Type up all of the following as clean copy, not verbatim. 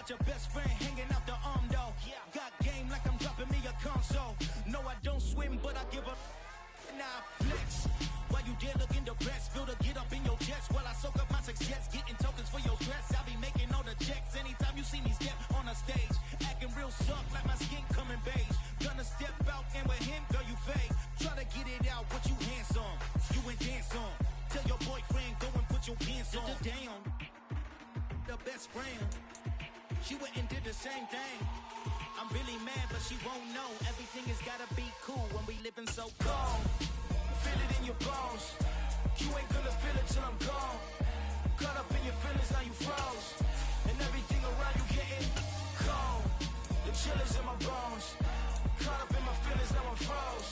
got your best friend hanging out the arm though. Got game like I'm dropping me a console. No, I don't swim, but I give a nah flex. While you there looking the best, feel to get up in your chest while I soak up my success, getting tokens for your stress. I be making all the checks anytime you see me step on a stage, acting real soft like my skin coming beige. Gonna step out and with him, girl, you fake. Try to get it out, but you handsome. You and dance on. Tell your boyfriend, go and put your pants on. Down, the best friend. She went and did the same thing. I'm really mad, but she won't know. Everything has gotta be cool when we living so cold. Feel it in your bones. You ain't gonna feel it till I'm gone. Caught up in your feelings, now you froze. And everything around you getting cold. The chill is in my bones. Caught up in my feelings, now I'm froze.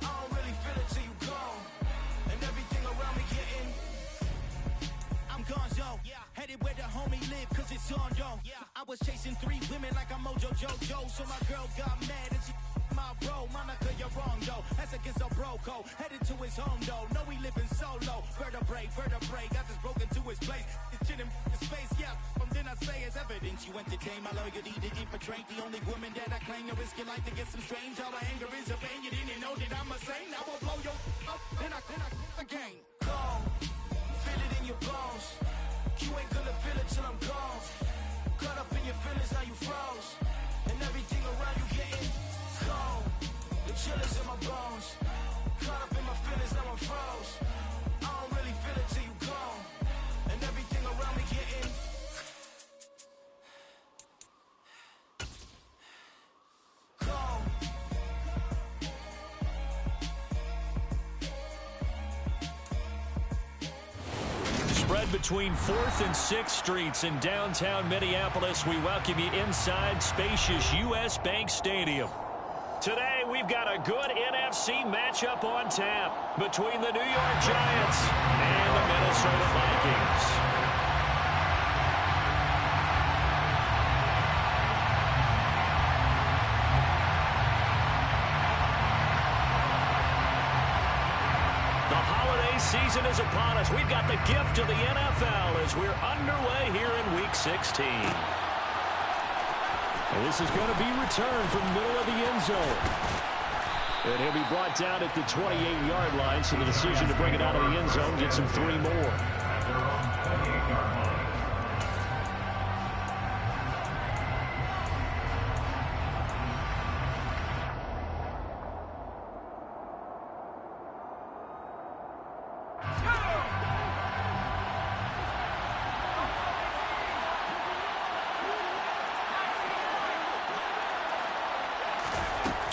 I don't really feel it till you gone. And everything around me getting I'm gonzo, headed where the homie live, cause it's on, yo. I was chasing 3 women like I'm Mojo Jojo, so my girl got mad and she my bro. Monica, you're wrong, though. That's against a bro code. Headed to his home, though. No, he living solo. Vertebrae, got this broken to his place. It's shit in his face, yeah. From then I say it's evidence you entertain my loyalty to infiltrate. The only woman that I claim to risk your life to get some strange. All my anger is a pain. You didn't know that I'm a saint. I will blow your up, then I again. Gone. Feel it in your bones. You ain't gonna feel it till I'm gone. Caught up in your feelings, now you froze. And everything around you getting cold. The chill is in my bones. Caught up in my feelings, now I'm froze. I don't really feel it till you gone. And everything around me getting cold. Spread between 4th and 6th Streets in downtown Minneapolis. We welcome you inside spacious U.S. Bank Stadium. Today, we've got a good NFC matchup on tap between the New York Giants and the Minnesota Vikings. Season is upon us. We've got the gift of the NFL as we're underway here in Week 16. And this is going to be returned from the middle of the end zone. And he'll be brought down at the 28-yard line, so the decision to bring it out of the end zone gets him 3 more.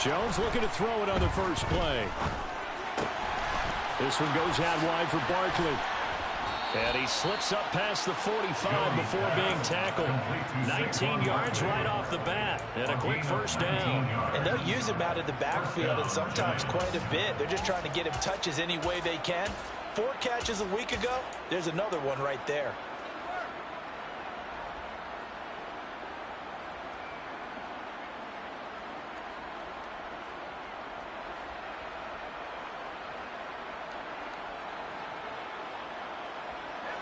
Jones looking to throw it on the first play. This one goes out wide for Barkley. And he slips up past the 45 before being tackled. 19 yards right off the bat. And a quick first down. And they'll use him out of the backfield and sometimes quite a bit. They're just trying to get him touches any way they can. 4 catches a week ago. There's another one right there.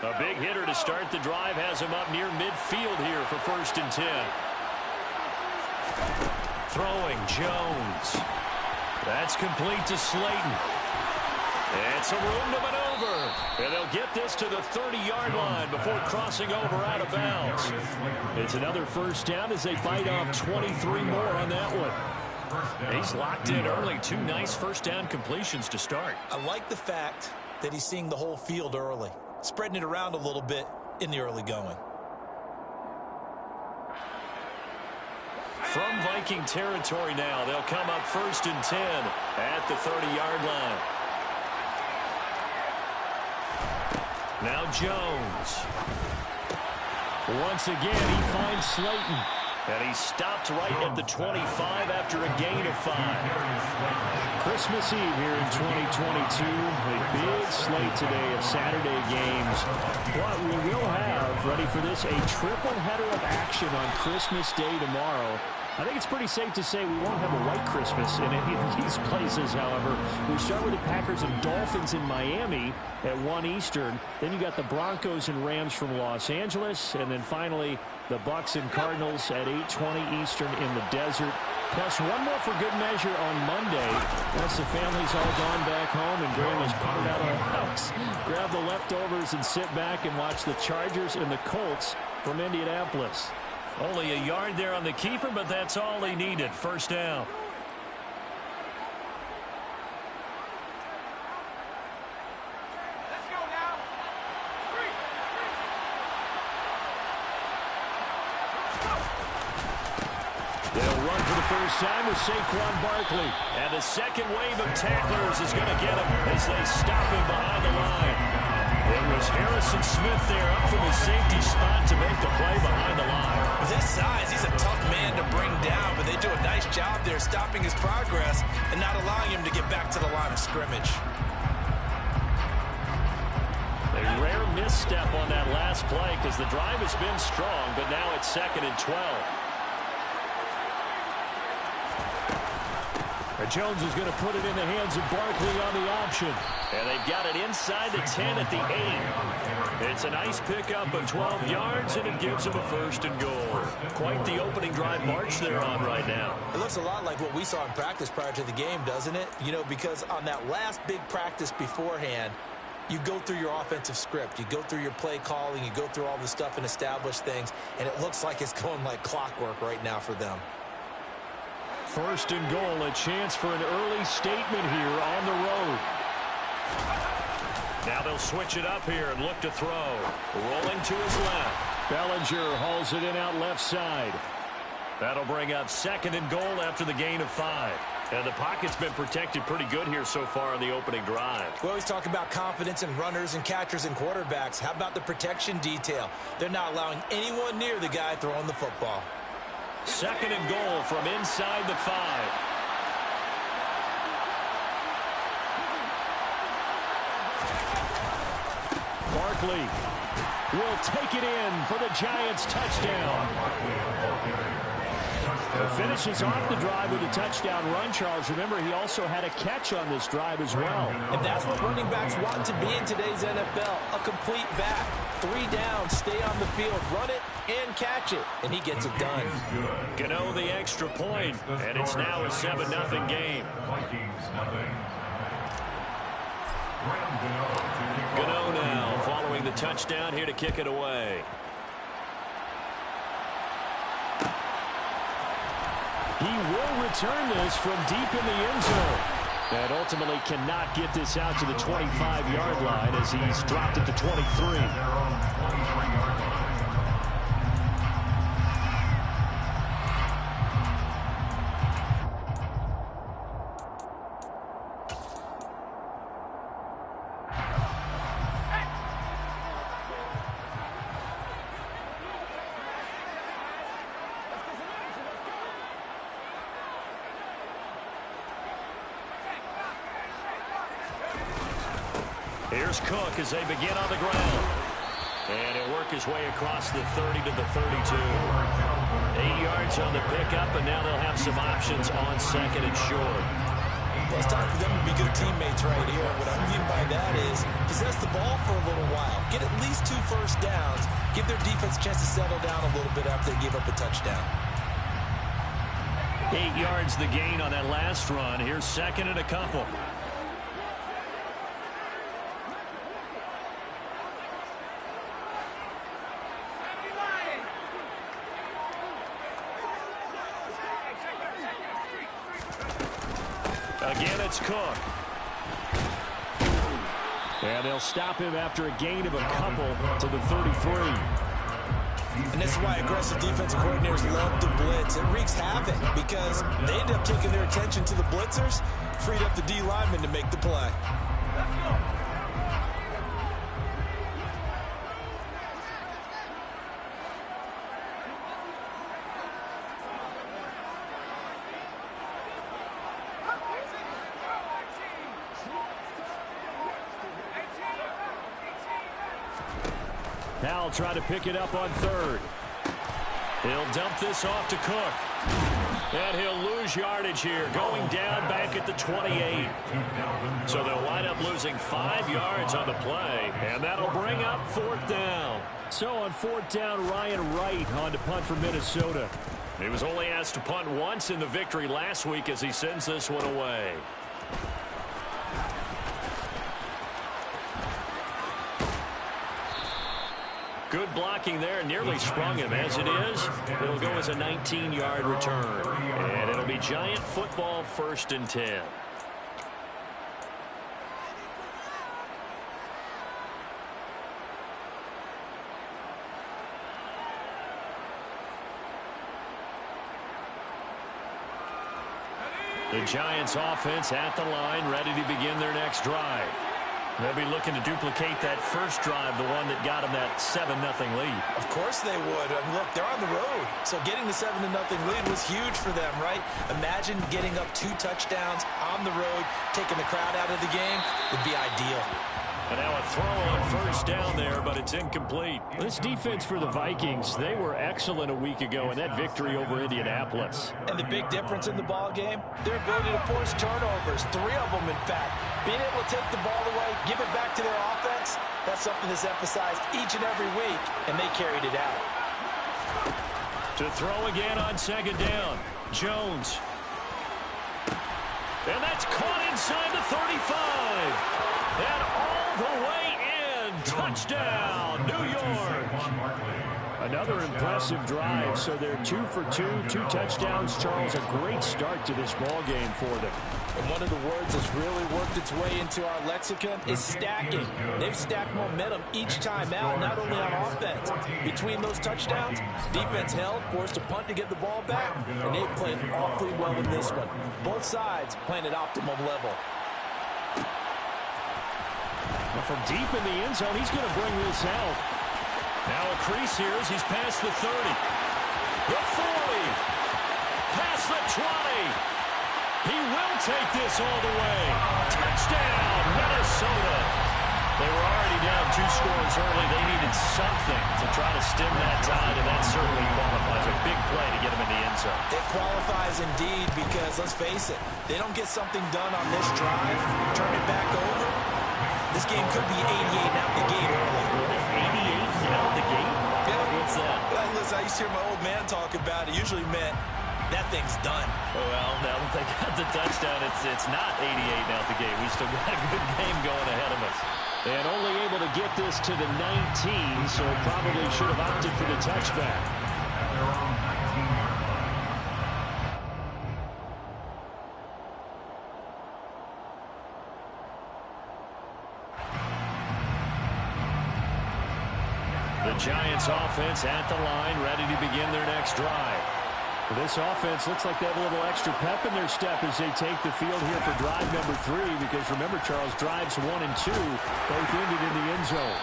A big hitter to start the drive has him up near midfield here for 1st and 10. Throwing Jones. That's complete to Slayton. It's a room to maneuver. And they'll get this to the 30-yard line before crossing over out of bounds. It's another first down as they bite off 23 more on that one. He's locked in early. 2 nice first down completions to start. I like the fact that he's seeing the whole field early, spreading it around a little bit in the early going. From Viking territory now, they'll come up 1st and 10 at the 30-yard line. Now Jones. Once again, he finds Slayton. And he stopped right at the 25 after a gain of 5. Christmas Eve here in 2022. A big slate today of Saturday games. But we will have, ready for this, a triple header of action on Christmas Day tomorrow. I think it's pretty safe to say we won't have a white Christmas in any of these places, however. We start with the Packers and Dolphins in Miami at 1 Eastern. Then you got the Broncos and Rams from Los Angeles. And then finally, the Bucs and Cardinals at 8:20 Eastern in the desert. Plus one more for good measure on Monday. Once the family's all gone back home and Grandma's puttered out of the house, grab the leftovers and sit back and watch the Chargers and the Colts from Indianapolis. Only a yard there on the keeper, but that's all he needed. First down. Let's go now. They'll run for the first time with Saquon Barkley. And the second wave of tacklers is going to get him as they stop him behind the line. It was Harrison Smith there up from his safety spot to make the play behind the line. With his size, he's a tough man to bring down, but they do a nice job there stopping his progress and not allowing him to get back to the line of scrimmage. A rare misstep on that last play because the drive has been strong, but now it's 2nd and 12. Jones is going to put it in the hands of Barkley on the option. And they've got it inside the 10 at the 8. It's a nice pickup of 12 yards, and it gives them a 1st and goal. Quite the opening drive march they're on right now. It looks a lot like what we saw in practice prior to the game, doesn't it? You know, because on that last big practice beforehand, you go through your offensive script. You go through your play calling. You go through all the stuff and establish things, and it looks like it's going like clockwork right now for them. 1st and goal, a chance for an early statement here on the road. Now they'll switch it up here and look to throw. Rolling to his left. Bellinger hauls it in out left side. That'll bring up 2nd and goal after the gain of 5. And the pocket's been protected pretty good here so far on the opening drive. We always talk about confidence in runners and catchers and quarterbacks. How about the protection detail? They're not allowing anyone near the guy throwing the football. 2nd and goal from inside the 5. Barkley will take it in for the Giants touchdown. Finishes off the drive with a touchdown run, Charles. Remember, he also had a catch on this drive as well. And that's what running backs want to be in today's NFL, a complete back. 3 down, stay on the field, run it, and catch it. And he gets it done. Gano the extra point, and it's now a 7-0 game. Gano now following the touchdown here to kick it away. He will return this from deep in the end zone. And ultimately cannot get this out to the 25-yard line as he's dropped it to 23. Here's Cook as they begin on the ground. And he'll work his way across the 30 to the 32. 8 yards on the pickup, and now they'll have some options on 2nd and short. Well, it's time for them to be good teammates right here. What I mean by that is possess the ball for a little while. Get at least 2 first downs. Give their defense a chance to settle down a little bit after they give up a touchdown. 8 yards the gain on that last run. Here's 2nd and a couple. Again, it's Cook. And they'll stop him after a gain of a couple to the 33. And this is why aggressive defensive coordinators love to blitz. It wreaks havoc because they end up taking their attention to the blitzers, freed up the D lineman to make the play. Now try to pick it up on 3rd. He'll dump this off to Cook. And he'll lose yardage here, going down back at the 28. So they'll wind up losing 5 yards on the play, and that'll bring up 4th down. So on 4th down, Ryan Wright on to punt for Minnesota. He was only asked to punt once in the victory last week as he sends this one away. Good blocking there, nearly sprung him. As it is, it'll go as a 19-yard return. And it'll be Giant football, 1st and 10. The Giants offense at the line, ready to begin their next drive. They'll be looking to duplicate that first drive, the one that got them that 7-0 lead. Of course they would. I mean, look, they're on the road. So getting the 7-0 lead was huge for them, right? Imagine getting up 2 touchdowns on the road, taking the crowd out of the game would be ideal. And now a throw on 1st down there, but it's incomplete. This defense for the Vikings, they were excellent a week ago in that victory over Indianapolis. And the big difference in the ball game, their ability to force turnovers, 3 of them in fact. Being able to take the ball away, give it back to their offense, that's something that's emphasized each and every week, and they carried it out. To throw again on 2nd down, Jones. And that's caught inside the 35. And all the way in. Touchdown, New York. Another impressive drive. So they're 2 for 2, 2 touchdowns. Charles, a great start to this ball game for them. And one of the words that's really worked its way into our lexicon is stacking. They've stacked momentum each time out, not only on offense. Between those touchdowns, defense held, forced a punt to get the ball back, and they've played awfully well in this one. Both sides playing at optimum level. Well, from deep in the end zone, he's going to bring this out. Now a crease here as he's past the 30. The 40. Past the 20. He will take this all the way. Touchdown, Minnesota. They were already down 2 scores early. They needed something to try to stem that tide, and that certainly qualifies. A big play to get them in the end zone. It qualifies indeed because, let's face it, they don't get something done on this drive, turn it back over. This game could be 88 out the gate early. 88 out the gate? Yeah. What's that? Listen, I used to hear my old man talk about it. Usually meant that thing's done. Well, now that they got the touchdown, it's not 88 out the gate. We still got a good game going ahead of us. And only able to get this to the 19, so probably should have opted for the touchback. The Giants offense at the line, ready to begin their next drive. This offense looks like they have a little extra pep in their step as they take the field here for drive number 3, because remember, Charles, drives 1 and 2 both ended in the end zone.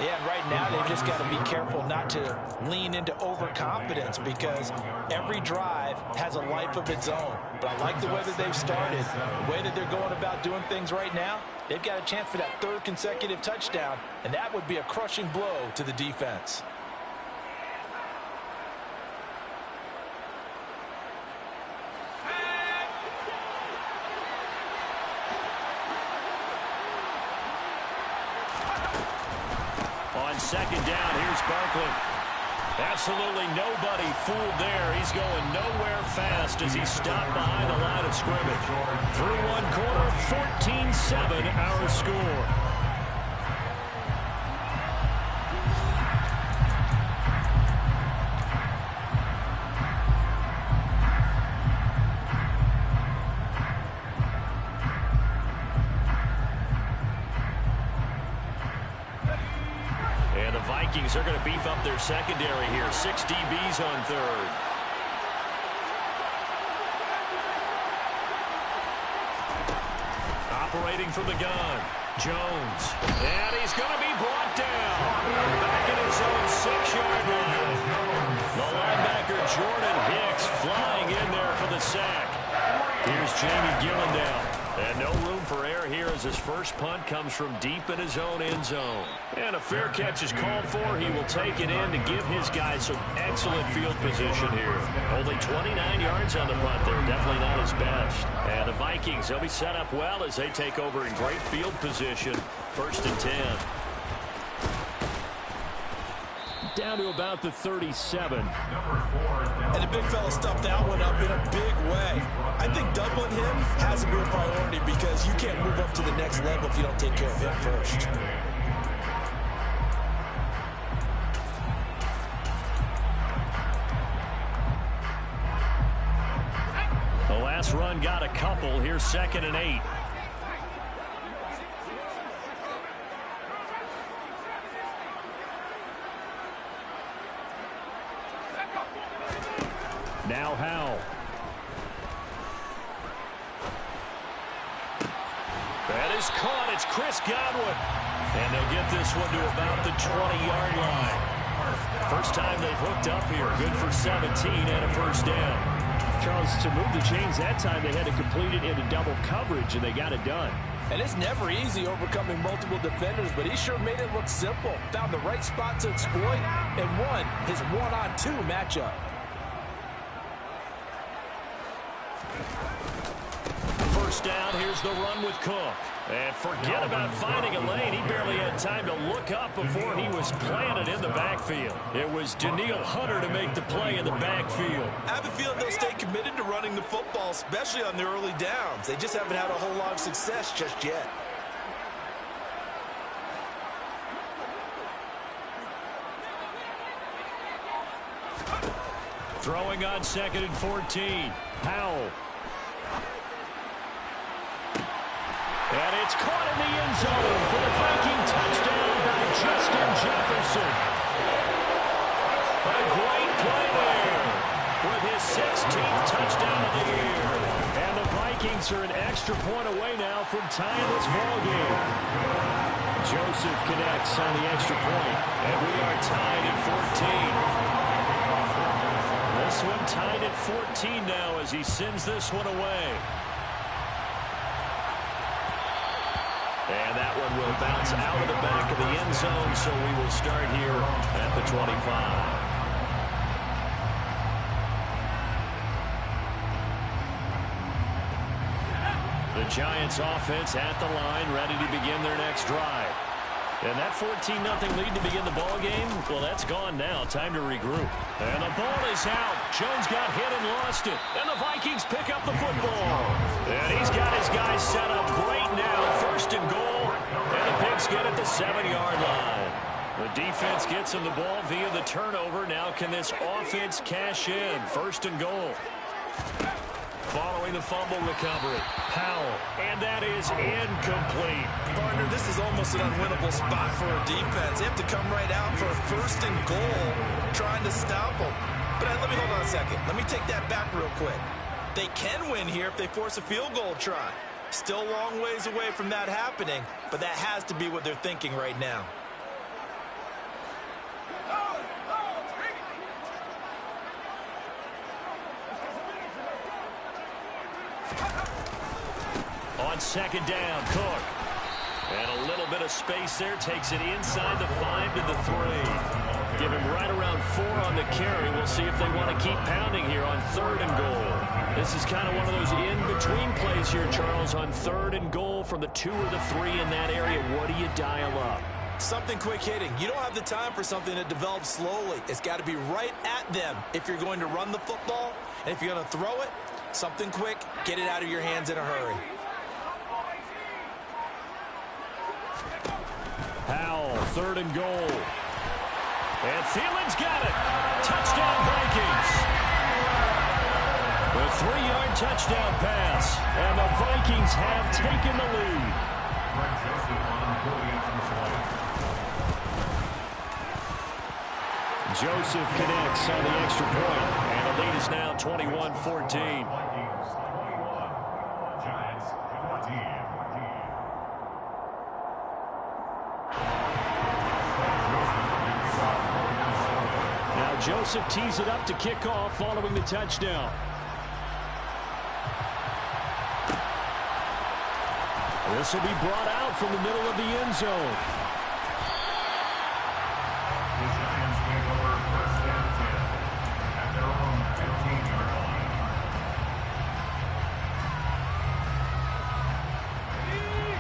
Yeah, and right now they've just got to be careful not to lean into overconfidence because every drive has a life of its own. But I like the way that they've started, the way that they're going about doing things right now. They've got a chance for that 3rd consecutive touchdown, and that would be a crushing blow to the defense. On 2nd down, here's Barkley. Absolutely nobody fooled there. He's going nowhere fast as he stopped behind the line of scrimmage. Through one quarter, 14-7 our score. And the Vikings are going to beef up their secondary here. 6 DBs on 3rd. Operating from the gun, Jones. And he's going to be brought down. Back in his own 6-yard line. The linebacker Jordan Hicks flying in there for the sack. Here's Jamie Gillen down. And no room for error here as his first punt comes from deep in his own end zone. And a fair catch is called for. He will take it in to give his guys some excellent field position here. Only 29 yards on the punt there. Definitely not his best. And the Vikings, they'll be set up well as they take over in great field position. 1st and 10. Down to about the 37. And the big fella stuffed that one up in a big way. I think doubling him has to be a priority because you can't move up to the next level if you don't take care of him first. The last run got a couple. Here's 2nd and 8. Now Howell. That is caught. It's Chris Godwin. And they'll get this one to about the 20-yard line. First time they've hooked up here. Good for 17 and a first down. Charles, to move the chains that time, they had to complete it into double coverage, and they got it done. And it's never easy overcoming multiple defenders, but he sure made it look simple. Found the right spot to exploit and won his one-on-two matchup. First down, here's the run with Cook. And forget about finding a lane. He barely had time to look up before he was planted in the backfield. It was Danielle Hunter to make the play in the backfield. I have a feeling they'll stay committed to running the football, especially on the early downs. They just haven't had a whole lot of success just yet. Throwing on 2nd and 14. Howell. And it's caught in the end zone for the Viking touchdown by Justin Jefferson. A great play there with his 16th touchdown of the year. And the Vikings are an extra point away now from tying this ball game. Joseph connects on the extra point, and we are tied at 14. This one tied at 14 now as he sends this one away. And that one will bounce out of the back of the end zone, so we will start here at the 25. The Giants offense at the line, ready to begin their next drive. And that 14-0 lead to begin the ball game, well, that's gone now. Time to regroup. And the ball is out. Jones got hit and lost it. And the Vikings pick up the football. And he's got his guys set up great now. 1st and goal. And the Pigs get at the 7-yard line. The defense gets him the ball via the turnover. Now can this offense cash in? 1st and goal. Following the fumble recovery, Howell, and that is incomplete. Partner, this is almost an unwinnable spot for a defense. They have to come right out for a 1st and goal, trying to stop them. But let me hold on a second. Let me take that back real quick. They can win here if they force a field goal try. Still a long ways away from that happening, but that has to be what they're thinking right now. On 2nd down, Cook. And a little bit of space there. Takes it inside the 5 to the 3. Give him right around 4 on the carry. We'll see if they want to keep pounding here on 3rd and goal. This is kind of one of those in-between plays here, Charles, on 3rd and goal from the 2 or the 3 in that area. What do you dial up? Something quick hitting. You don't have the time for something that develops slowly. It's got to be right at them if you're going to run the football. And if you're going to throw it, something quick, get it out of your hands in a hurry. Howell, 3rd and goal. And Thielen's got it. Touchdown, Vikings. The 3-yard touchdown pass. And the Vikings have taken the lead. Joseph connects on the extra point. And the lead is now 21-14. Joseph tees it up to kick off following the touchdown. This will be brought out from the middle of the end zone.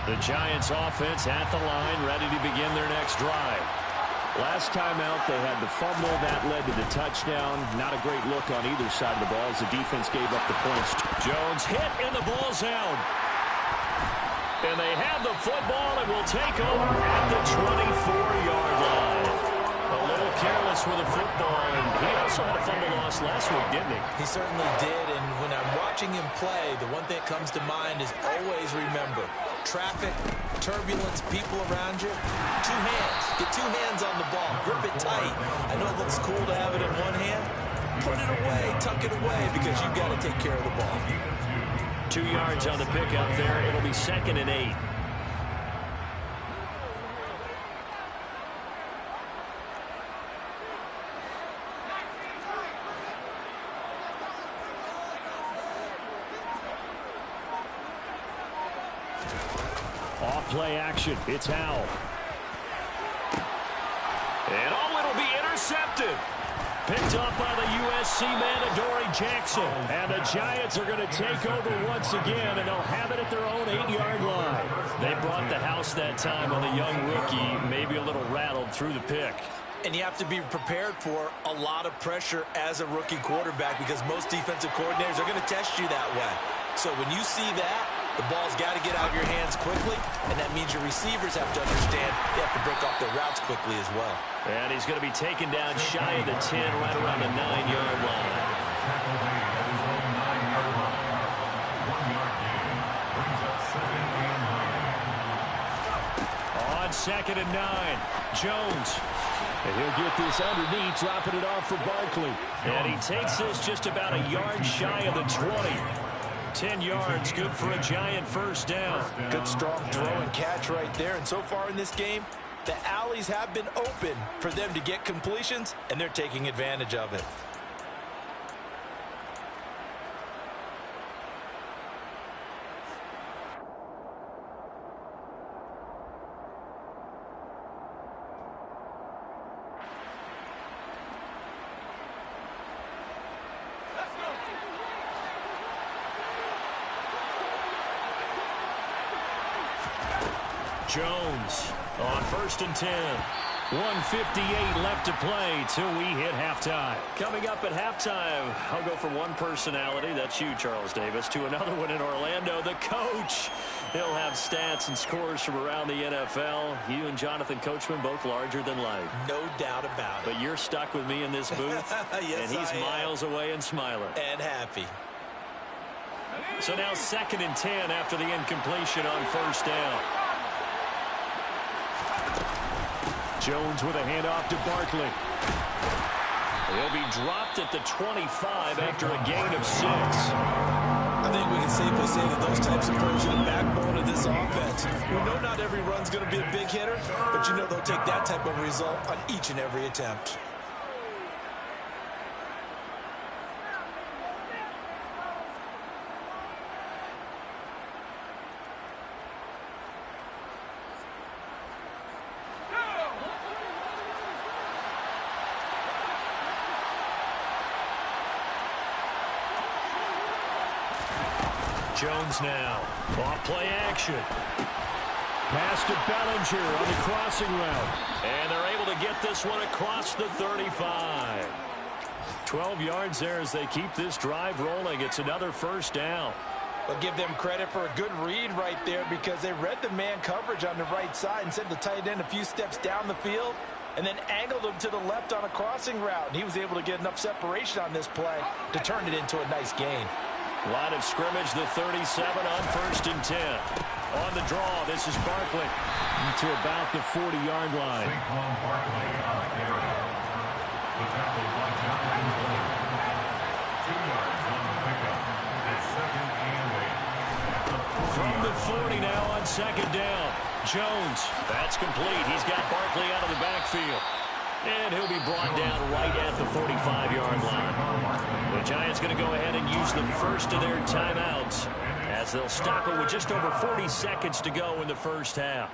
The Giants offense at the line, ready to begin their next drive. Last time out, they had the fumble that led to the touchdown. Not a great look on either side of the ball as the defense gave up the points. Jones hit, and the ball's out. And they have the football and will take over at the 24-yard line. A little careless with the football, and he also had a fumble loss last week, didn't he? He certainly did, and when I'm watching him play, the one thing that comes to mind is always remember, traffic, turbulence, people around you, two hands. Get two hands on the ball. Grip it tight. I know it looks cool to have it in one hand. Put it away, tuck it away, because you've got to take care of the ball. 2 yards on the pickup there. It'll be 2nd and 8. Off-play action. It's Howell. And it'll be intercepted. Picked up by the USC man, Adoree Jackson. And the Giants are going to take over once again, and they'll have it at their own 8-yard line. They brought the house that time on the young rookie, maybe a little rattled through the pick. And you have to be prepared for a lot of pressure as a rookie quarterback because most defensive coordinators are going to test you that way. So when you see that, the ball's got to get out of your hands quickly, and that means your receivers have to understand they have to break off their routes quickly as well. And he's going to be taken down shy of the 10, right around the 9-yard line. On 2nd and 9, Jones. And he'll get this underneath, dropping it off for Barkley. And he takes this just about a yard shy of the 20. 10 yards, good for a Giant first down. Good strong throw and catch right there. And so far in this game, the alleys have been open for them to get completions, and they're taking advantage of it. Jones on 1st and 10. 1:58 left to play till we hit halftime. Coming up at halftime, I'll go from one personality, that's you, Charles Davis, to another one in Orlando, the coach. He'll have stats and scores from around the NFL. You and Jonathan Coachman both larger than life. No doubt about it. But you're stuck with me in this booth, yes, and he's miles away and smiling. And happy. So now 2nd and 10 after the incompletion on 1st down. Jones with a handoff to Barkley. He'll be dropped at the 25 after a gain of 6. I think we can safely say that those types of plays are the backbone of this offense. We know not every run's going to be a big hitter, but you know they'll take that type of result on each and every attempt. Jones now. Off-play action. Pass to Bellinger on the crossing route. And they're able to get this one across the 35. 12 yards there as they keep this drive rolling. It's another first down. But give them credit for a good read right there because they read the man coverage on the right side and sent the tight end a few steps down the field and then angled him to the left on a crossing route. And he was able to get enough separation on this play to turn it into a nice gain. Line of scrimmage, the 37 on 1st and 10. On the draw, this is Barkley to about the 40-yard line. From the 40 now on 2nd down. Jones, that's complete. He's got Barkley out of the backfield. And he'll be brought down right at the 45-yard line. The Giants going to go ahead and use the first of their timeouts. as they'll stop it with just over 40 seconds to go in the first half.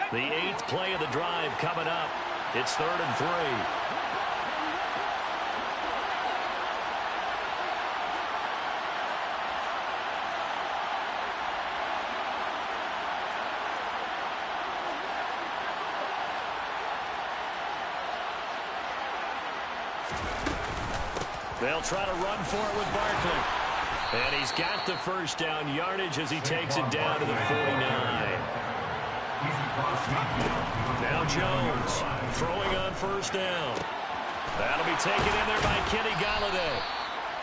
The 8th play of the drive coming up. It's 3rd and 3. They'll try to run for it with Barkley. And he's got the first down yardage as he takes it down to the 49. Now Jones throwing on first down. That'll be taken in there by Kenny Golladay.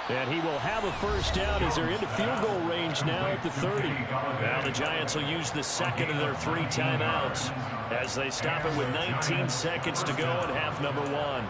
And he will have a first down as they're into field goal range now at the 30. Now the Giants will use the second of their 3 timeouts as they stop it with 19 seconds to go in half number 1.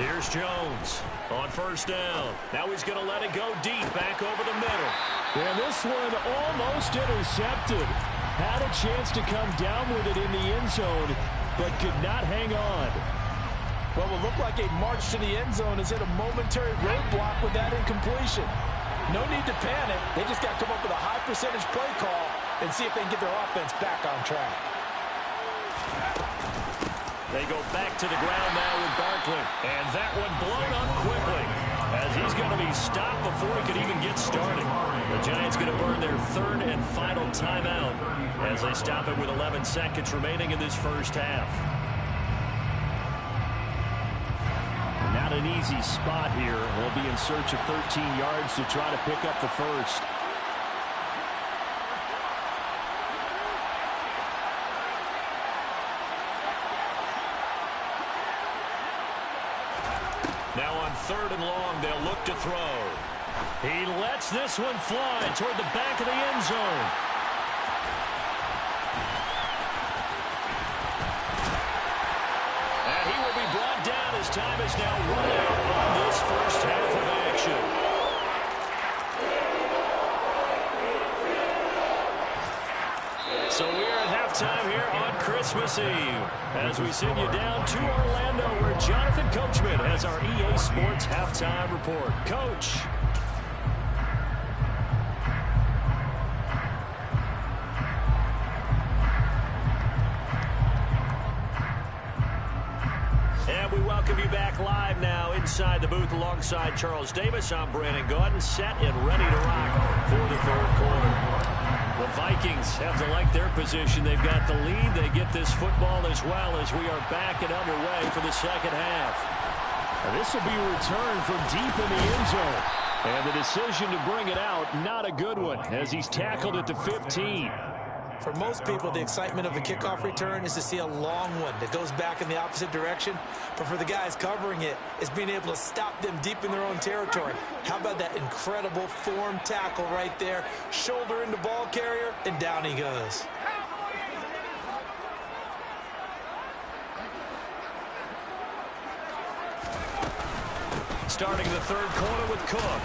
Here's Jones on first down. Now he's going to let it go deep back over the middle. And this one almost intercepted. Had a chance to come down with it in the end zone, but could not hang on. Well, it looked like a march to the end zone has hit a momentary roadblock with that incompletion. No need to panic. They just got to come up with a high percentage play call and see if they can get their offense back on track. They go back to the ground now with Barkley. And that one blown up quickly as he's going to be stopped before he could even get started. The Giants going to burn their 3rd and final timeout as they stop it with 11 seconds remaining in this first half. Not an easy spot here. They'll be in search of 13 yards to try to pick up the first. Now on 3rd and long, they'll look to throw. He lets this one fly toward the back of the end zone. And he will be brought down as time is now run out on this first half of action. So we're at halftime here on Christmas Eve as we send you down to Orlando where Jonathan Coachman has our EA Sports halftime report. Coach. And we welcome you back live now inside the booth alongside Charles Davis. I'm Brandon Gaudin, set and ready to rock for the 3rd quarter. The Vikings have to like their position. They've got the lead. They get this football as well as we are back and underway for the second half. Now this will be a return from deep in the end zone. And the decision to bring it out, not a good one, as he's tackled at the 15. For most people, the excitement of a kickoff return is to see a long one that goes back in the opposite direction. But for the guys covering it, it's being able to stop them deep in their own territory. How about that incredible form tackle right there? Shoulder into ball carrier, and down he goes. Starting the 3rd quarter with Cook.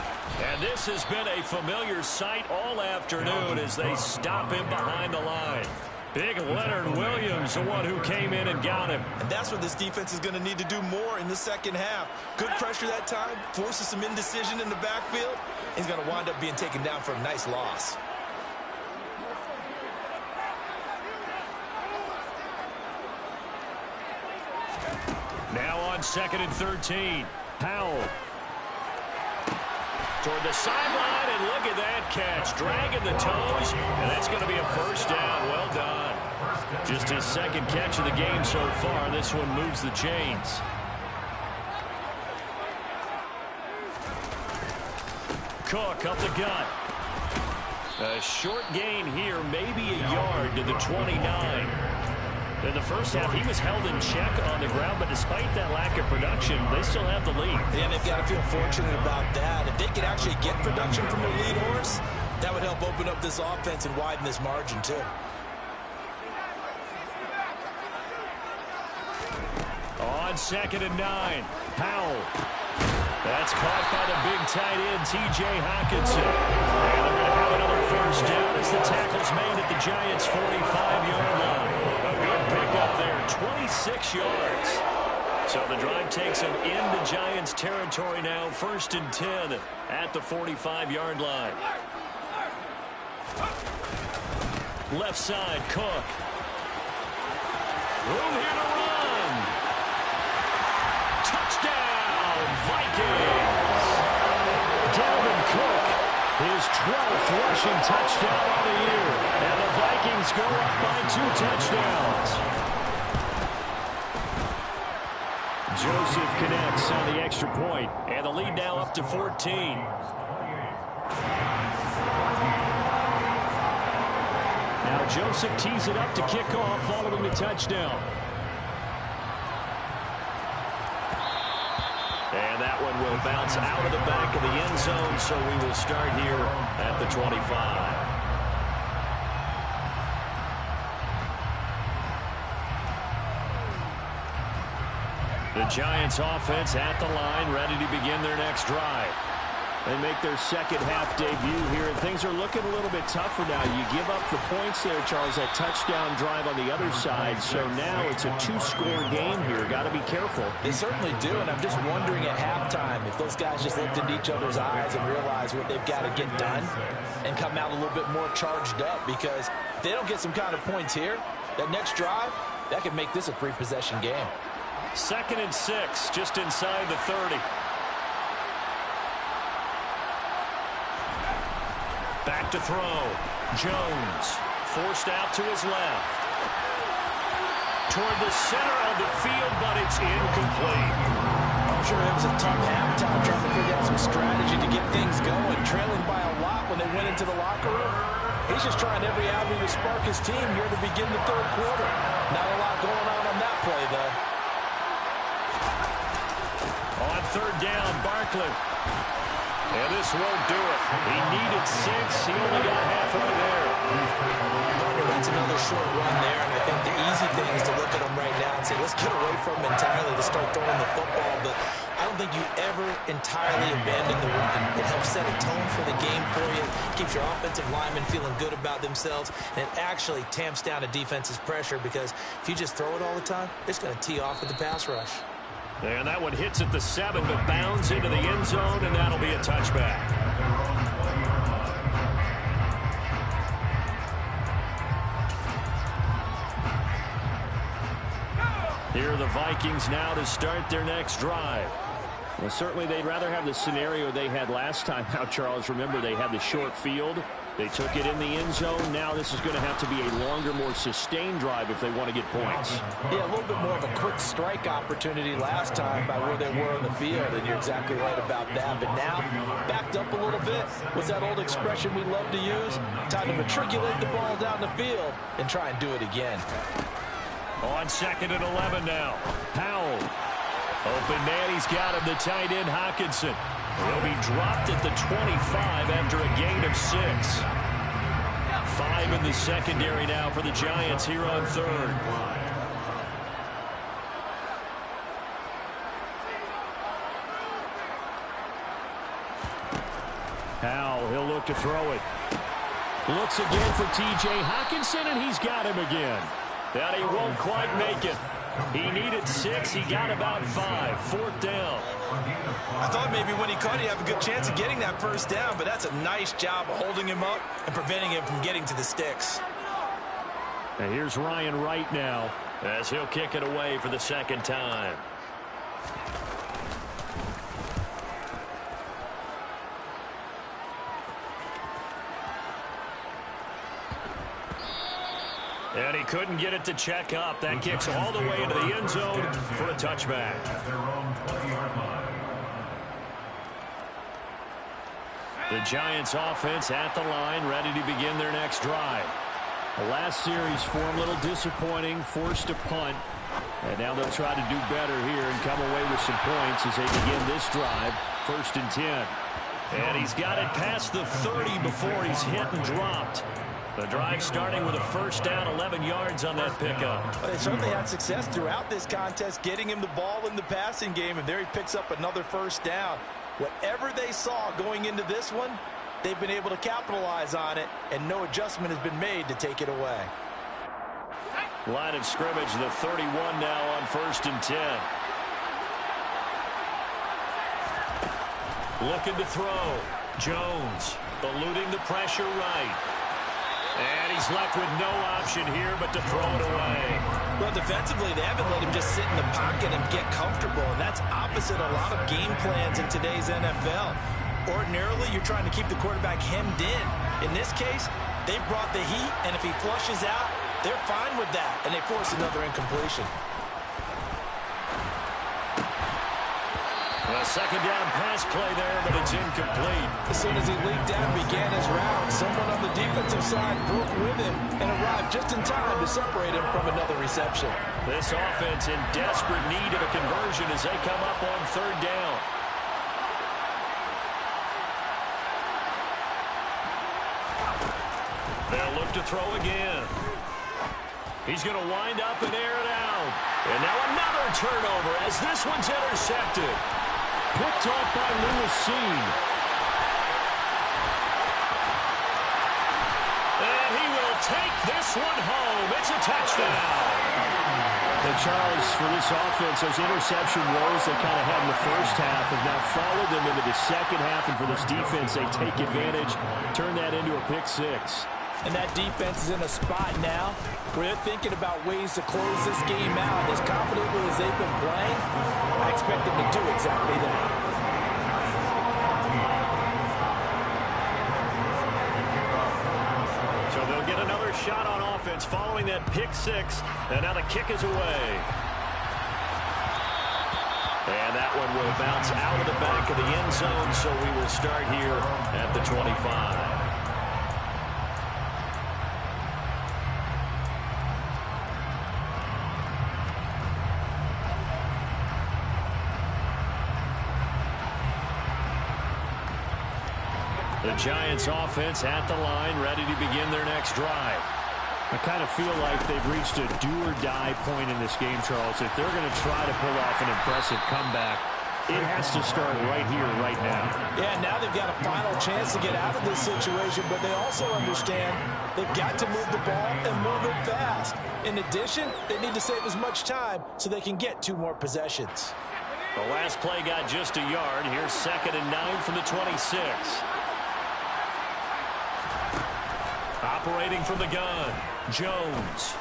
And this has been a familiar sight all afternoon as they stop him behind the line. Big Leonard Williams, the one who came in and got him. And that's what this defense is going to need to do more in the second half. Good pressure that time, forces some indecision in the backfield. He's going to wind up being taken down for a nice loss. Now on 2nd and 13. Powell. Toward the sideline, and look at that catch. Dragging the toes, and that's going to be a first down. Well done. Just his 2nd catch of the game so far. This one moves the chains. Cook up the gut. A short gain here, maybe a yard to the 29. In the first half, he was held in check on the ground, but despite that lack of production, they still have the lead. And they've got to feel fortunate about that. If they could actually get production from their lead horse, that would help open up this offense and widen this margin, too. On 2nd and 9, Powell. That's caught by the big tight end, T.J. Hockenson. And they're going to have another first down as the tackle's made at the Giants' 45-yard line. A good pickup there, 26 yards. So the drive takes them into Giants territory now, 1st and 10 at the 45-yard line. Left side, Cook. Room here to run. Touchdown, Vikings. Dalvin Cook, his 12th rushing touchdown of the year. And the Vikings go up by 2 touchdowns. Joseph connects on the extra point, and the lead now up to 14. Now Joseph tees it up to kick off following the touchdown. And that one will bounce out of the back of the end zone, so we will start here at the 25. The Giants offense at the line, ready to begin their next drive. They make their second half debut here, and things are looking a little bit tougher now. You give up the points there, Charles, that touchdown drive on the other side. So now it's a 2-score game here. Got to be careful. They certainly do, and I'm just wondering at halftime if those guys just looked into each other's eyes and realized what they've got to get done and come out a little bit more charged up, because if they don't get some kind of points here, that next drive, that could make this a 3-possession game. 2nd and 6, just inside the 30. Back to throw. Jones forced out to his left. Toward the center of the field, but it's incomplete. I'm sure it was a tough halftime trying to figure out some strategy to get things going. Trailing by a lot when they went into the locker room. He's just trying every avenue to spark his team here to begin the 3rd quarter. Not a lot going on that play, though. On 3rd down, Barkley. And this won't do it. He needed 6. He only got halfway there. That's another short run there, and I think the easy thing is to look at him right now and say, let's get away from him entirely to start throwing the football. But I don't think you ever entirely abandon the run. It helps set a tone for the game for you, keeps your offensive linemen feeling good about themselves, and it actually tamps down a defense's pressure, because if you just throw it all the time, it's going to tee off with the pass rush. And that one hits at the 7, but bounds into the end zone, and that'll be a touchback. Here are the Vikings now to start their next drive. Well, certainly they'd rather have the scenario they had last time out, Charles. Remember, they had the short field. They took it in the end zone. Now this is going to have to be a longer, more sustained drive if they want to get points. Yeah, a little bit more of a quick strike opportunity last time by where they were on the field, and you're exactly right about that. But now, backed up a little bit. What's that old expression we love to use? Time to matriculate the ball down the field and try and do it again. On 2nd and 11 now. Powell. Open man, he's got him, the tight end, Hockenson. He'll be dropped at the 25 after a gain of 6. 5 in the secondary now for the Giants here on 3rd. Powell, he'll look to throw it. Looks again for T.J. Hockenson, and he's got him again. That he won't quite make it. He needed 6. He got about 5. 4th down. I thought maybe when he caught, he'd have a good chance of getting that first down, but that's a nice job of holding him up and preventing him from getting to the sticks. And here's Ryan Wright now as he'll kick it away for the 2nd time. And he couldn't get it to check up. That kicks all the way into the end zone for a touchback. The Giants offense at the line, ready to begin their next drive. The last series for him, a little disappointing, forced a punt. And now they'll try to do better here and come away with some points as they begin this drive. 1st and 10. And he's got it past the 30 before he's hit and dropped. The drive starting with a first down, 11 yards on that pickup. Well, they certainly had success throughout this contest, getting him the ball in the passing game, and there he picks up another first down. Whatever they saw going into this one, they've been able to capitalize on it, and no adjustment has been made to take it away. Line of scrimmage, the 31 now on 1st and 10. Looking to throw. Jones eluding the pressure right. And he's left with no option here but to throw it away. Well, defensively, they haven't let him just sit in the pocket and get comfortable, and that's opposite a lot of game plans in today's NFL. Ordinarily, you're trying to keep the quarterback hemmed in. In this case, they brought the heat, and if he flushes out, they're fine with that, and they force another incompletion. A second down pass play there, but it's incomplete. As soon as he leaped out and began his round, someone on the defensive side broke with him and arrived just in time to separate him from another reception. This offense in desperate need of a conversion as they come up on 3rd down. They'll look to throw again. He's going to wind up and air it out. And now another turnover as this one's intercepted. Picked off by Lewis. And he will take this one home. It's a touchdown. And Charles, for this offense, those interception woes they kind of had in the first half have now followed them into the second half. And for this defense, they take advantage, turn that into a pick 6. And that defense is in a spot now where they're thinking about ways to close this game out. As confidently as they've been playing, I expect them to do exactly that. So they'll get another shot on offense following that pick 6. And now the kick is away. And that one will bounce out of the back of the end zone, so we will start here at the 25. The Giants offense at the line, ready to begin their next drive. I kind of feel like they've reached a do-or-die point in this game, Charles. If they're going to try to pull off an impressive comeback, it has to start right here, right now. Yeah, now they've got a final chance to get out of this situation, but they also understand they've got to move the ball and move it fast. In addition, they need to save as much time so they can get 2 more possessions. The last play got just a yard. Here's 2nd and 9 from the 26. Operating from the gun, Jones.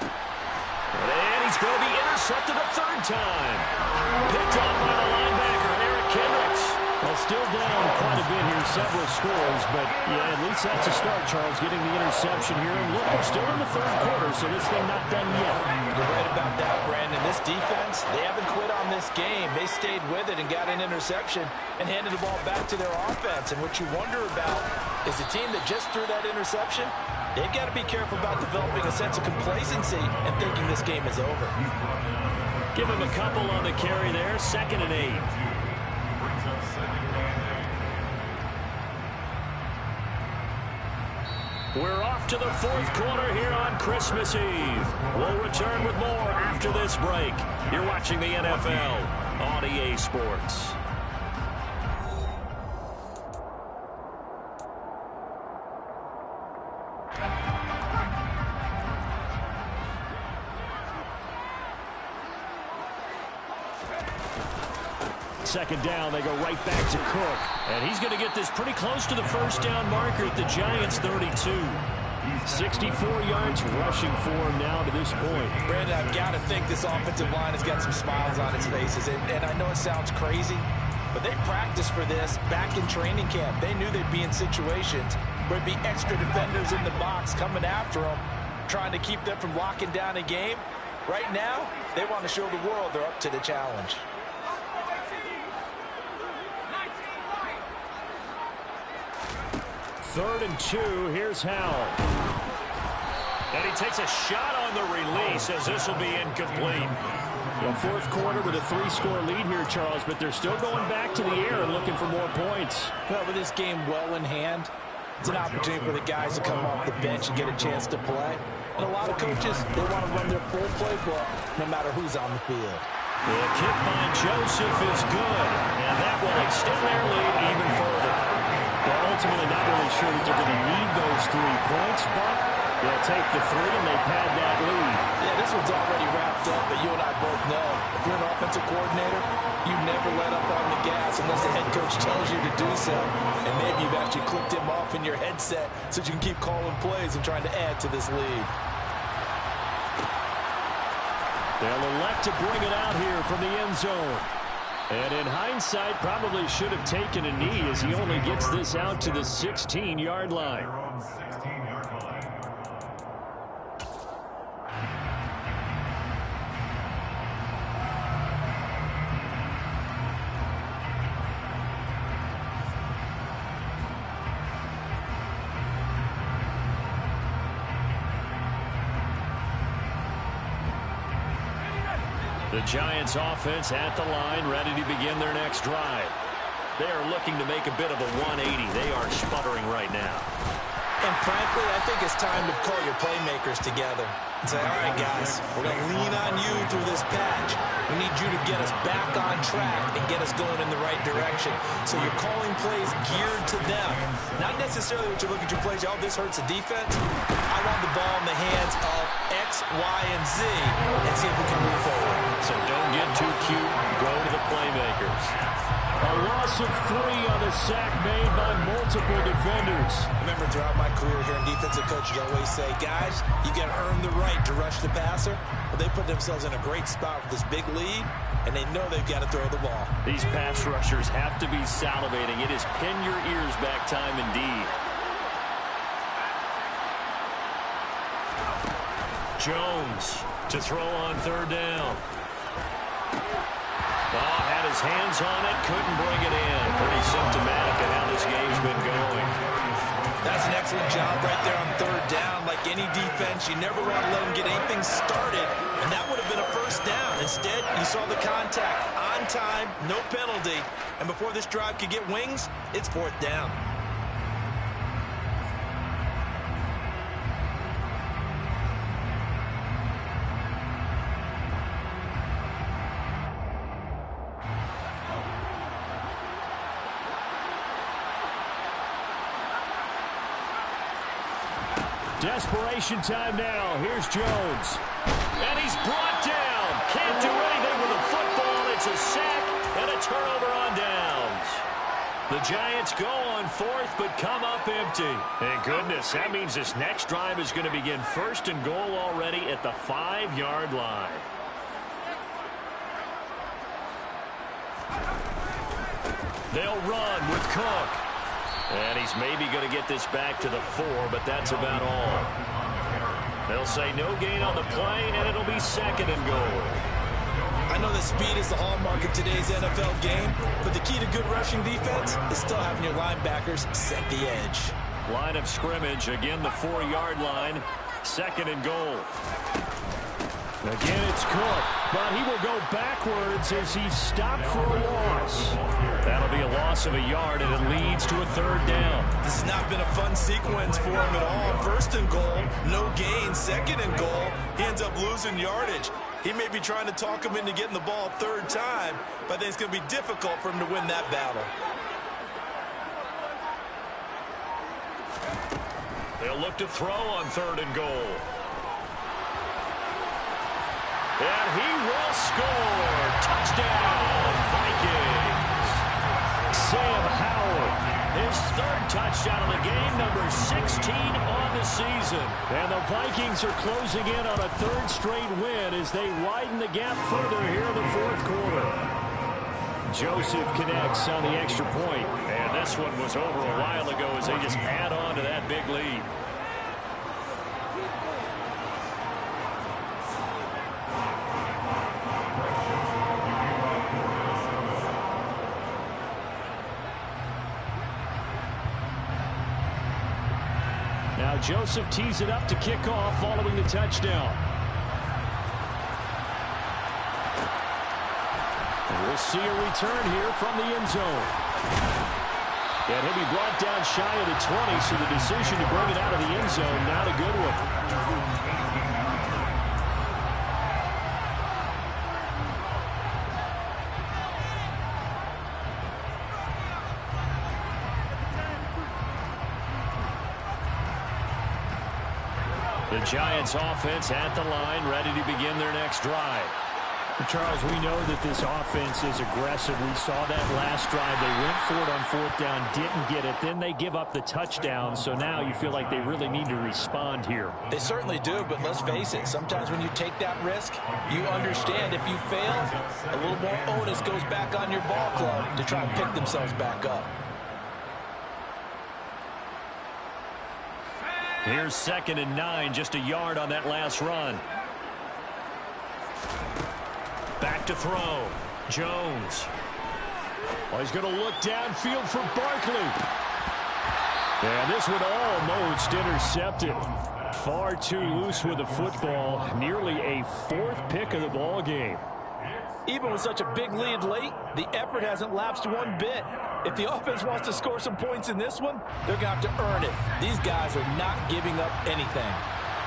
And he's going to be intercepted a 3rd time. Picked up by the linebacker, Eric Kendricks. Well, still down quite a bit here, several scores, but yeah, at least that's a start, Charles, getting the interception here. And look, we're still in the 3rd quarter, so this thing not done yet. You're right about that, Brandon. This defense, they haven't quit on this game. They stayed with it and got an interception and handed the ball back to their offense. And what you wonder about is the team that just threw that interception, they've got to be careful about developing a sense of complacency and thinking this game is over. Give him a couple on the carry there, 2nd and 8. We're off to the 4th quarter here on Christmas Eve. We'll return with more after this break. You're watching the NFL on EA Sports. Second down, they go right back to Cook. And he's going to get this pretty close to the first down marker at the Giants' 32. 64 yards rushing for him now to this point. Brandon, I've got to think this offensive line has got some smiles on its faces. And I know it sounds crazy, but they practiced for this back in training camp. They knew they'd be in situations where there'd be extra defenders in the box coming after them, trying to keep them from locking down a game. Right now, they want to show the world they're up to the challenge. 3rd and 2. Here's Howell. And he takes a shot on the release as this will be incomplete. Well, fourth quarter with a 3-score lead here, Charles, but they're still going back to the air and looking for more points. Well, with this game well in hand, it's an opportunity for the guys to come off the bench and get a chance to play. And a lot of coaches, they want to run their full playbook no matter who's on the field. The kick by Joseph is good, and that will extend their lead even further. They're ultimately not really sure that they're going to need those 3 points, but they'll take the 3 and they pad that lead. Yeah, this one's already wrapped up, but you and I both know if you're an offensive coordinator, you never let up on the gas unless the head coach tells you to do so. And maybe you've actually clicked him off in your headset so you can keep calling plays and trying to add to this lead. They'll elect to bring it out here from the end zone. And in hindsight, probably should have taken a knee as he only gets this out to the 16-yard line. The Giants offense at the line, ready to begin their next drive. They are looking to make a bit of a 180. They are sputtering right now. And frankly, I think it's time to call your playmakers together and say, all right, guys, we're going to lean on you through this patch. We need you to get us back on track and get us going in the right direction. So you're calling plays geared to them. Not necessarily what you look at your plays, oh, this hurts the defense. I want the ball in the hands of X, Y, and Z and see if we can move forward. So don't get too cute. Go to the playmakers. A loss of 3 on the sack made by multiple defenders. Remember, throughout my career here in defensive coaches always say, guys, you got to earn the right to rush the passer. But they put themselves in a great spot with this big lead, and they know they've got to throw the ball. These pass rushers have to be salivating. It is pin your ears back time indeed. Jones to throw on third down. Oh, had his hands on it, couldn't bring it in. Pretty symptomatic of how this game's been going. That's an excellent job right there on third down. Like any defense, you never want to let them get anything started, and that would have been a first down. Instead, you saw the contact on time, no penalty, and before this drive could get wings, it's fourth down. Desperation time now. Here's Jones. And he's brought down. Can't do anything with the football. It's a sack and a turnover on downs. The Giants go on fourth but come up empty. Thank goodness. That means this next drive is going to begin first and goal already at the 5-yard line. They'll run with Cook. And he's maybe going to get this back to the 4, but that's about all. They'll say no gain on the play, and it'll be second and goal. I know that speed is the hallmark of today's NFL game, but the key to good rushing defense is still having your linebackers set the edge. Line of scrimmage, again the 4-yard line, second and goal. Again, it's Cook, but he will go backwards as he's stopped for a loss. That'll be a loss of a yard, and it leads to a third down. This has not been a fun sequence for him at all. First and goal, no gain. Second and goal, he ends up losing yardage. He may be trying to talk him into getting the ball third time, but I think it's going to be difficult for him to win that battle. They'll look to throw on third and goal. And he will score. Touchdown, Vikings. Sam Howell, his third touchdown of the game, number 16 on the season. And the Vikings are closing in on a third straight win as they widen the gap further here in the fourth quarter. Joseph connects on the extra point. And this one was over a while ago as they just add on to that big lead. Joseph tees it up to kick off following the touchdown. And we'll see a return here from the end zone. And he'll be brought down shy of the 20, so the decision to bring it out of the end zone, not a good one. The Giants offense at the line, ready to begin their next drive. Charles, we know that this offense is aggressive. We saw that last drive. They went for it on fourth down, didn't get it. Then they give up the touchdown. So now you feel like they really need to respond here. They certainly do, but let's face it. Sometimes when you take that risk, you understand if you fail, a little more onus goes back on your ball club to try and pick themselves back up. Here's 2nd and 9, just a yard on that last run. Back to throw. Jones. Well, he's going to look downfield for Barkley. And this one almost intercepted. Far too loose with the football. Nearly a 4th pick of the ball game. Even with such a big lead late, the effort hasn't lapsed one bit. If the offense wants to score some points in this one, they're going to have to earn it. These guys are not giving up anything.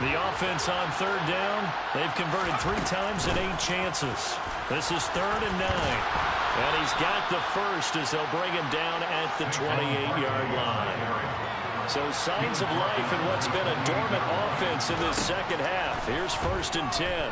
The offense on 3rd down, they've converted 3 times and 8 chances. This is 3rd and 9. And he's got the first as they'll bring him down at the 28-yard line. So signs of life in what's been a dormant offense in this second half. Here's 1st and 10.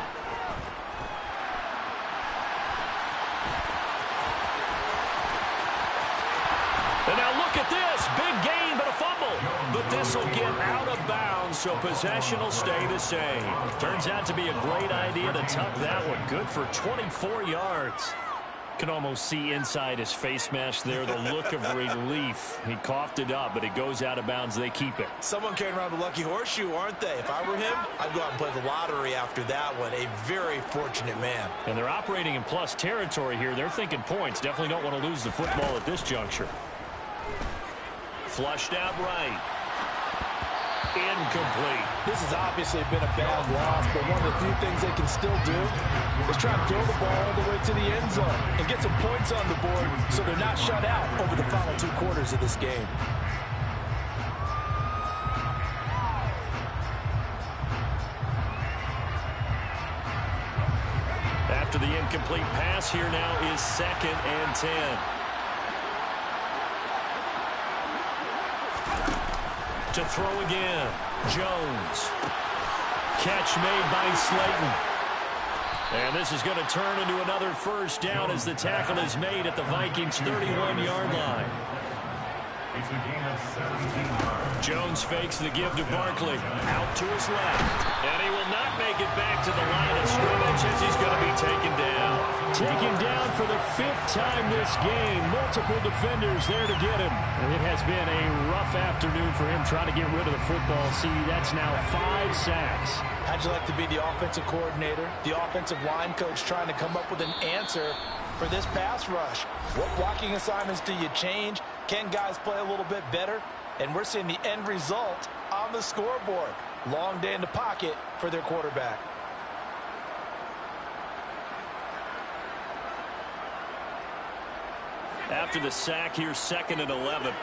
And now look at this. Big gain, but a fumble. But this will get out of bounds, so possession will stay the same. Turns out to be a great idea to tuck that one. Good for 24 yards. Can almost see inside his face mask there the look of relief. He coughed it up, but it goes out of bounds. They keep it. Someone carrying around the lucky horseshoe, aren't they? If I were him, I'd go out and play the lottery after that one. A very fortunate man. And they're operating in plus territory here. They're thinking points. Definitely don't want to lose the football at this juncture. Flushed out right. Incomplete. This has obviously been a bad loss, but one of the few things they can still do is try to throw the ball all the way to the end zone and get some points on the board so they're not shut out over the final 2 quarters of this game. After the incomplete pass, here now is 2nd and 10. To throw again. Jones. Catch made by Slayton. And this is going to turn into another 1st down as the tackle is made at the Vikings' 31-yard line. Jones fakes the give to Barkley. Out to his left. And he will not make it back to the line of scrimmage as he's going to be taken down. Taken down for the 5th time this game. Multiple defenders there to get him. And it has been a rough afternoon for him trying to get rid of the football. See, that's now 5 sacks. How'd you like to be the offensive coordinator, the offensive line coach trying to come up with an answer for this pass rush? What blocking assignments do you change? Can guys play a little bit better? And we're seeing the end result on the scoreboard. Long day in the pocket for their quarterback. After the sack, here's 2nd and 11.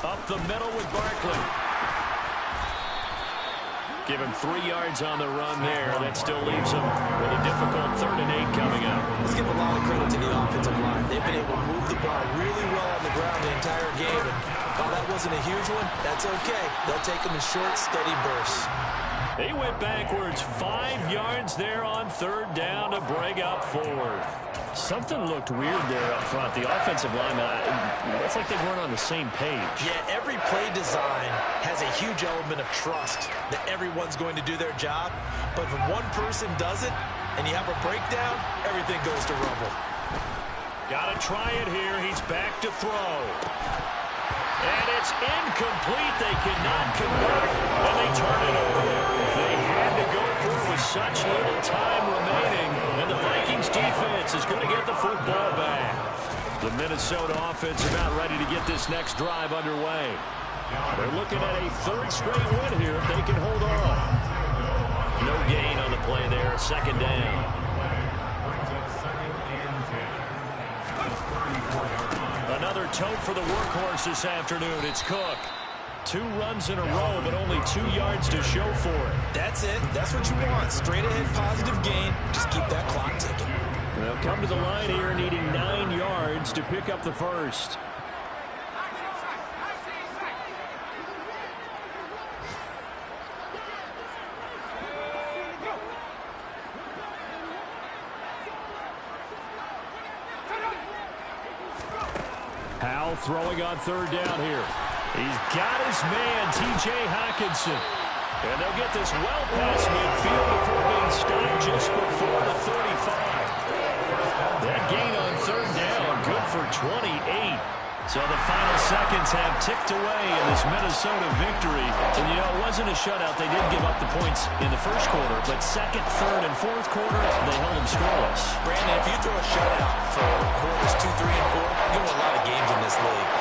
Up the middle with Barkley. Give him 3 yards on the run there. That still leaves him with a difficult 3rd and 8 coming up. Let's give a lot of credit to the offensive line. They've been able to move the ball really well on the ground the entire game. And while that wasn't a huge one, that's okay. They'll take them in short, steady bursts. They went backwards 5 yards there on 3rd down to bring up 4th. Something looked weird there up front. The offensive line, it's like they weren't on the same page. Yeah, every play design has a huge element of trust that everyone's going to do their job. But if one person doesn't and you have a breakdown, everything goes to rubble. Got to try it here. He's back to throw. And it's incomplete. They cannot convert, and they turn it over. They had to go for it with such little time remaining, and the Vikings defense is going to get the football back. The Minnesota offense about ready to get this next drive underway. They're looking at a third straight win here if they can hold on. No gain on the play there. Second down. Another tote for the workhorse this afternoon. It's Cook. 2 runs in a row, but only 2 yards to show for it. That's it. That's what you want. Straight ahead positive gain. Just keep that clock ticking. They'll come to the line here needing 9 yards to pick up the first. Powell throwing on third down here. He's got his man, T.J. Hockenson. And they'll get this well past midfield before being stopped just before the 35. That gain on third down, good for 28. So the final seconds have ticked away in this Minnesota victory. And, you know, it wasn't a shutout. They did give up the points in the first quarter. But second, third, and fourth quarter, they held them scoreless. Brandon, if you throw a shutout for quarters 2, 3, and 4, you win a lot of games in this league.